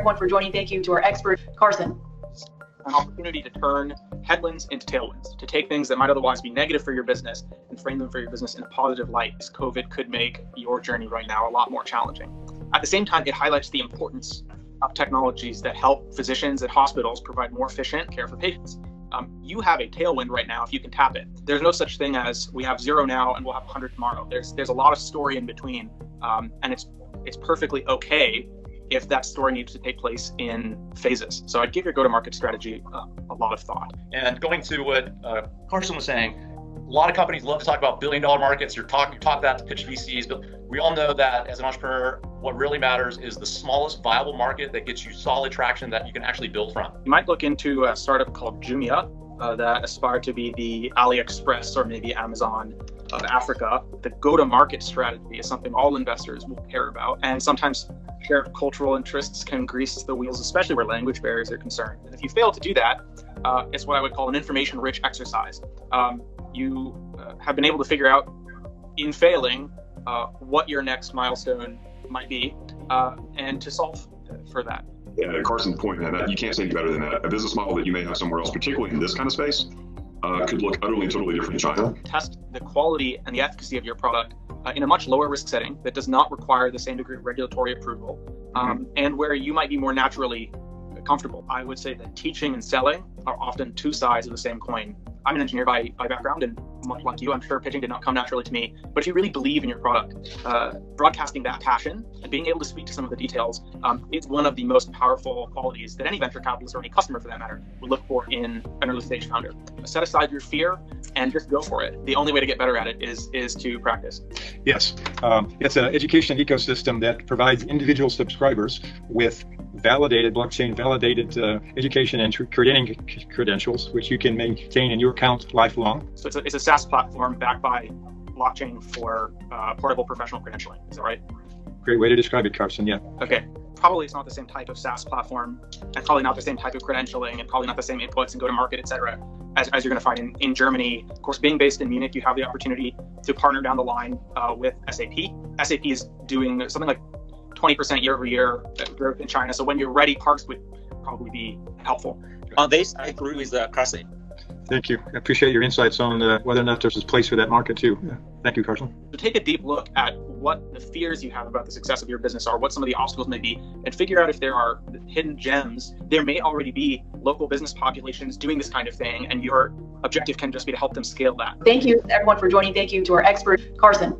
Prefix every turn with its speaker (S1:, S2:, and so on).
S1: everyone for joining. Thank you to our expert, Carson.
S2: An opportunity to turn headwinds into tailwinds, to take things that might otherwise be negative for your business and frame them for your business in a positive light. COVID could make your journey right now a lot more challenging. At the same time, it highlights the importance of technologies that help physicians and hospitals provide more efficient care for patients. You have a tailwind right now if you can tap it. There's no such thing as we have 0 now and we'll have 100 tomorrow. There's a lot of story in between, and it's perfectly okay if that story needs to take place in phases. So I'd give your go-to-market strategy a lot of thought.
S3: And going to what Carson was saying, a lot of companies love to talk about billion-dollar markets. You talk that to pitch VCs, but we all know that as an entrepreneur, what really matters is the smallest viable market that gets you solid traction that you can actually build from.
S2: You might look into a startup called Jumia that aspire to be the AliExpress or maybe Amazon of Africa. The go-to-market strategy is something all investors will care about, and sometimes shared cultural interests can grease the wheels, especially where language barriers are concerned. And if you fail to do that, it's what I would call an information-rich exercise. You have been able to figure out, in failing, what your next milestone might be, and to solve for that.
S4: Yeah, Carson's point, man, you can't say any better than that. A business model that you may have somewhere else, particularly in this kind of space, could look utterly and totally different in China.
S2: Test the quality and the efficacy of your product in a much lower risk setting that does not require the same degree of regulatory approval, and where you might be more naturally comfortable. I would say that teaching and selling are often two sides of the same coin. I'm an engineer by background, and much like you, I'm sure pitching did not come naturally to me. But if you really believe in your product, broadcasting that passion and being able to speak to some of the details is one of the most powerful qualities that any venture capitalist or any customer, for that matter, would look for in an early stage founder. Set aside your fear and just go for it. The only way to get better at it is to practice.
S5: Yes, it's an education ecosystem that provides individual subscribers with blockchain validated education and training credentials, which you can maintain in your account lifelong.
S2: So it's a SaaS platform backed by blockchain for portable professional credentialing. Is that right?
S5: Great way to describe it, Carson. Yeah.
S2: Okay. Probably it's not the same type of SaaS platform, and probably not the same type of credentialing, and probably not the same inputs and go-to-market, et cetera, as you're going to find in Germany. Of course, being based in Munich, you have the opportunity to partner down the line with SAP. SAP is doing something like 20% year-over-year growth in China. So when you're ready, Parks would probably be helpful.
S6: On this, I agree with Carson.
S5: Thank you. I appreciate your insights on whether or not there's a place for that market too. Yeah. Thank you, Carson.
S2: So take a deep look at what the fears you have about the success of your business are, what some of the obstacles may be, and figure out if there are hidden gems. There may already be local business populations doing this kind of thing, and your objective can just be to help them scale that.
S1: Thank you, everyone, for joining. Thank you to our expert, Carson.